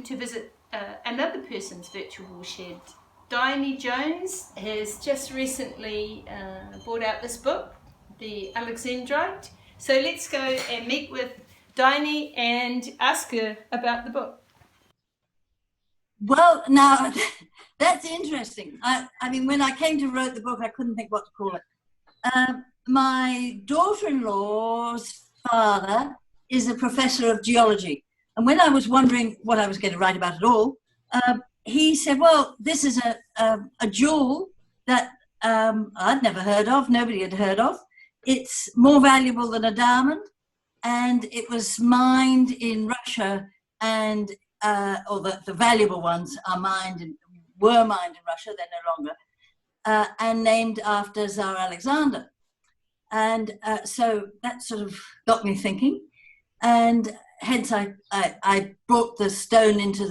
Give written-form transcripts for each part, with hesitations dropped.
to visit another person's virtual woolshed. Dione Jones has just recently brought out this book, The Alexandrite. So let's go and meet with Dione and ask her about the book. Well, now, that's interesting. I mean, when I came to write the book, I couldn't think what to call it. My daughter-in-law's father is a professor of geology. And when I was wondering what I was going to write about at all, he said, well, this is a jewel that I'd never heard of, nobody had heard of. It's more valuable than a diamond, and it was mined in Russia, and or the valuable ones were mined in Russia, they're no longer, and named after Tsar Alexander. And so that sort of got me thinking, and hence I brought the stone into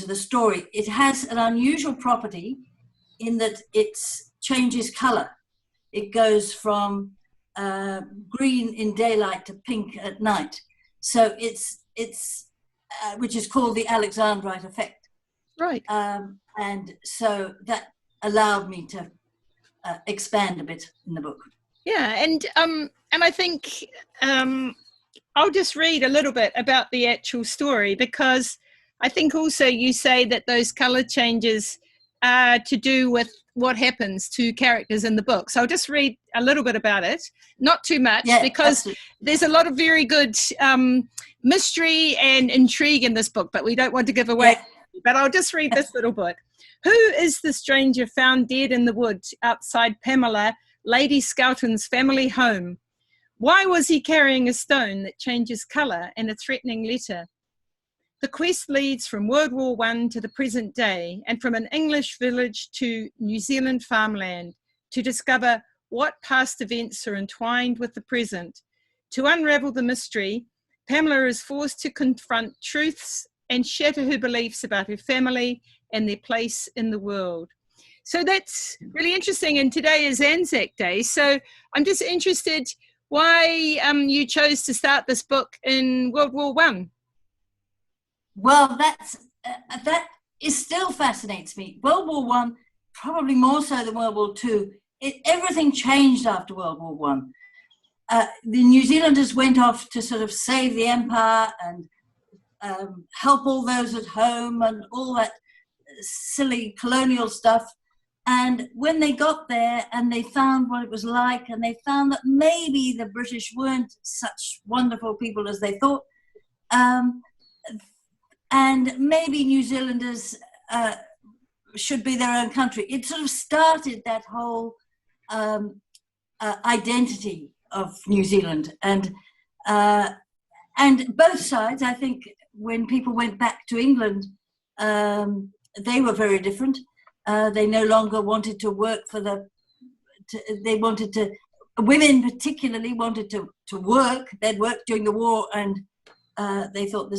the story. It has an unusual property in that it changes color. It goes from green in daylight to pink at night. So it's which is called the Alexandrite effect. Right. And so that allowed me to expand a bit in the book. Yeah, and I think I'll just read a little bit about the actual story, because I think also you say that those color changes are to do with what happens to characters in the book. So I'll just read a little bit about it, not too much, because absolutely. There's a lot of very good mystery and intrigue in this book, but we don't want to give away. Yeah. But I'll just read this little bit. Who is the stranger found dead in the wood outside Pamela, Lady Skelton's family home? Why was he carrying a stone that changes colour and a threatening letter? The quest leads from World War I to the present day, and from an English village to New Zealand farmland, to discover what past events are entwined with the present. To unravel the mystery, Pamela is forced to confront truths and shatter her beliefs about her family and their place in the world. So that's really interesting, and today is Anzac Day, so I'm just interested why you chose to start this book in World War I. Well, that still fascinates me. World War I, probably more so than World War II, everything changed after World War I. The New Zealanders went off to sort of save the empire and help all those at home and all that silly colonial stuff. And when they got there and they found what it was like, and they found that maybe the British weren't such wonderful people as they thought, and maybe New Zealanders should be their own country. It sort of started that whole identity of New Zealand. And both sides, I think, when people went back to England, they were very different. They no longer wanted to work for women particularly wanted to work. They'd worked during the war, and they thought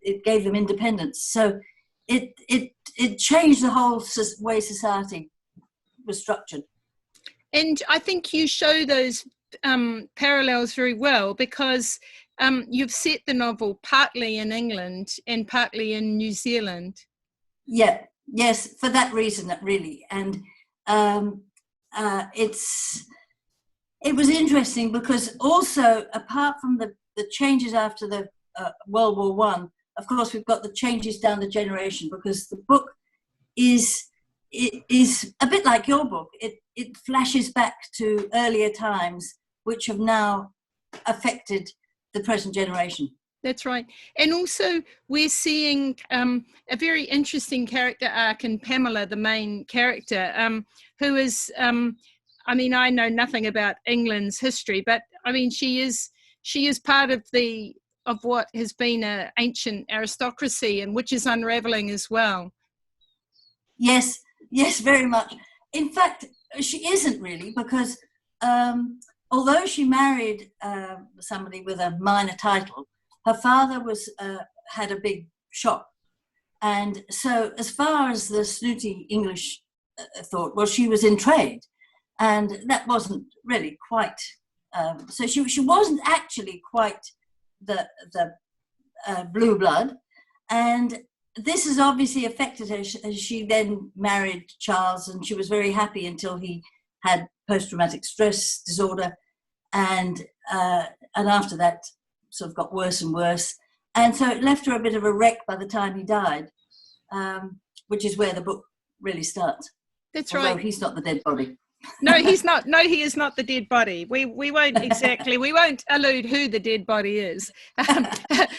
it gave them independence. So it changed the whole way society was structured. And I think you show those parallels very well, because you've set the novel partly in England and partly in New Zealand. Yeah, yes, for that reason, really. And it was interesting because also, apart from the changes after the World War I, of course, we've got the changes down the generation, because the book is a bit like your book. It flashes back to earlier times, which have now affected the present generation. That's right. And also we're seeing a very interesting character arc in Pamela, the main character, who is, I mean, I know nothing about England's history, but I mean, she is part of what has been an ancient aristocracy, and which is unraveling as well. Yes, very much. In fact, she isn't really, because although she married somebody with a minor title, her father had a big shop. And so as far as the snooty English thought, well, she was in trade. And that wasn't really quite, so she wasn't actually quite the blue blood. And this has obviously affected her as she then married Charles, and she was very happy until he had post-traumatic stress disorder, and after that sort of got worse and worse. And so it left her a bit of a wreck by the time he died, which is where the book really starts. That's Although right. he's not the dead body. No, he's not. No, he is not the dead body. We won't allude who the dead body is,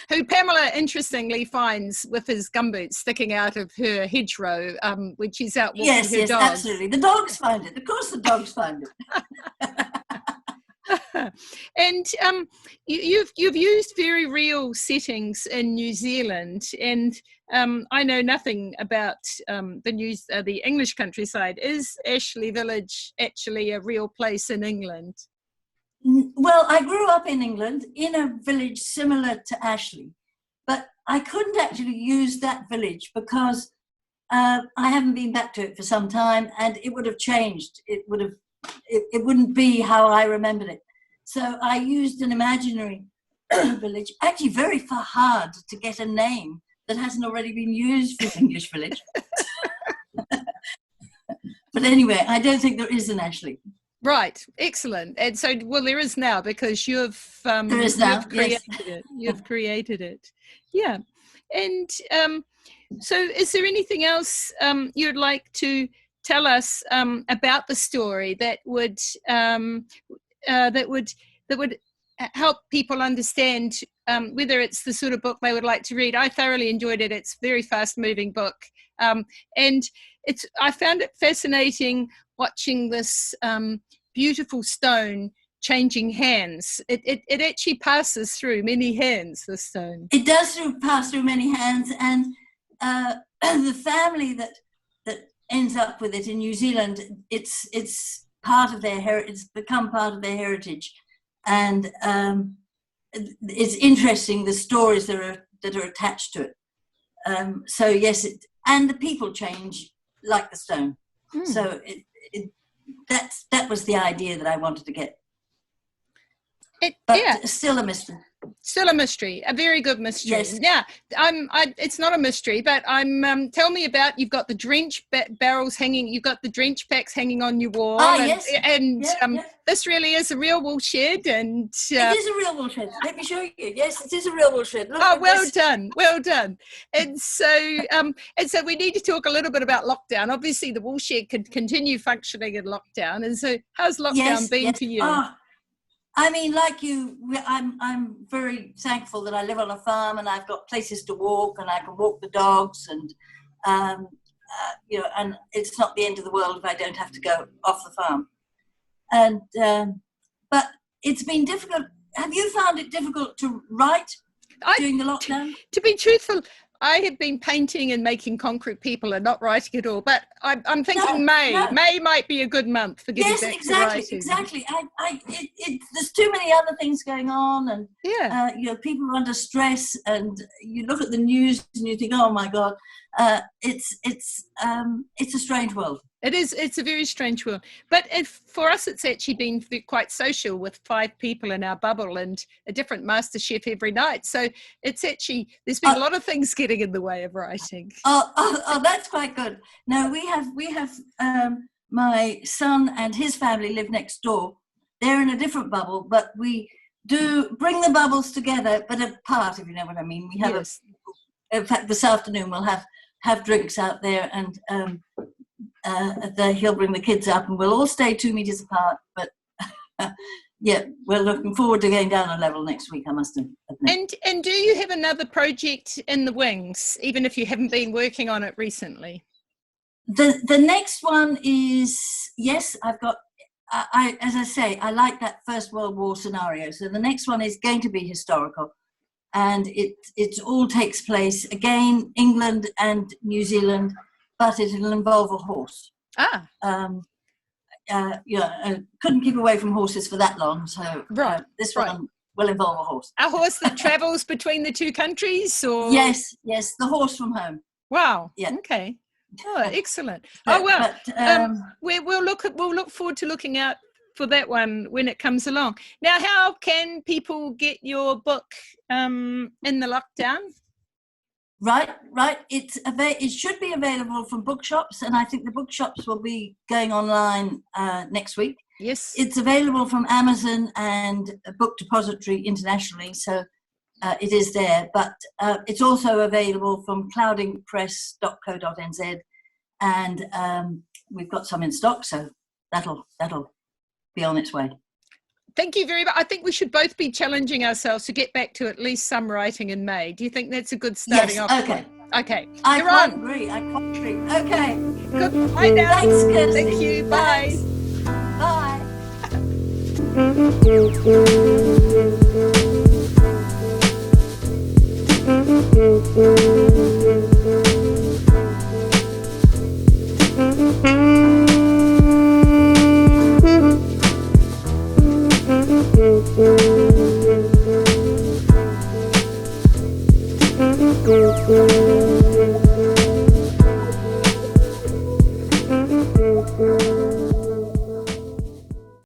who Pamela interestingly finds with his gumboots sticking out of her hedgerow when she's out walking her dogs. Yes, absolutely. The dogs find it. Of course the dogs find it. And you've used very real settings in New Zealand, and I know nothing about the English countryside. Is Ashley Village actually a real place in England? Well, I grew up in England in a village similar to Ashley, but I couldn't actually use that village because I haven't been back to it for some time, and it would have changed. It wouldn't be how I remembered it. So I used an imaginary village, actually very hard to get a name that hasn't already been used for English village. But anyway, I don't think there is an Ashley. Right, excellent. And so, well, there is now because you've created it. You've created it. Yeah. And so is there anything else you'd like to tell us about the story that would help people understand whether it's the sort of book they would like to read? I thoroughly enjoyed it. It's a very fast-moving book, and I found it fascinating watching this beautiful stone changing hands. It actually passes through many hands, the stone. It does pass through many hands, and the family that ends up with it in New Zealand, it's part of their heritage. It's become part of their heritage, and it's interesting the stories that are attached to it. So yes, and the people change like the stone. So that was the idea that I wanted to get. Still a mystery. Still a mystery, a very good mystery. Yes. Yeah, it's not a mystery, but tell me about, you've got the drench barrels hanging, you've got the drench packs hanging on your wall. This really is a real wool shed, and it is a real wool shed. Let me show you. Yes, it is a real wool shed. Look, well done. And so we need to talk a little bit about lockdown. Obviously, the wool shed could continue functioning in lockdown, and so how's lockdown been for you? I mean, like you, I'm very thankful that I live on a farm and I've got places to walk and I can walk the dogs, and and it's not the end of the world if I don't have to go off the farm. And but it's been difficult. Have you found it difficult to write during the lockdown? To be truthful, I have been painting and making concrete people and not writing at all. But I'm thinking May might be a good month for getting back to writing. Exactly. There's too many other things going on, and people are under stress, and you look at the news and you think, oh my God, it's a strange world. It is. It's a very strange world. But for us, it's actually been quite social with 5 people in our bubble and a different master chef every night. So it's actually, there's been a lot of things getting in the way of writing. Oh, that's quite good. No, we have my son and his family live next door. They're in a different bubble, but we do bring the bubbles together, but apart, if you know what I mean. We have in fact, this afternoon we'll have drinks out there, and he'll bring the kids up and we'll all stay 2 meters apart, but we're looking forward to going down a level next week, I must admit. And do you have another project in the wings, even if you haven't been working on it recently? The next one is, yes, I've got, as I say, I like that First World War scenario, so the next one is going to be historical, and it all takes place again, England and New Zealand, but it'll involve a horse. Couldn't keep away from horses for that long, so this one will involve a horse. A horse that travels between the two countries, or yes, the horse from home. Wow. Yeah. Okay. Oh, excellent. We'll look forward to looking out for that one when it comes along. Now, how can people get your book in the lockdown? Right. It should be available from bookshops, and I think the bookshops will be going online next week. Yes. It's available from Amazon and Book Depository internationally, so it is there. But it's also available from cloudingpress.co.nz, and we've got some in stock, so that'll be on its way. Thank you very much. I think we should both be challenging ourselves to get back to at least some writing in May. Do you think that's a good starting off point? Okay. I can't agree. Okay. Good. Bye now. Thanks, Kirsty. Thank you. Bye. Bye. Bye.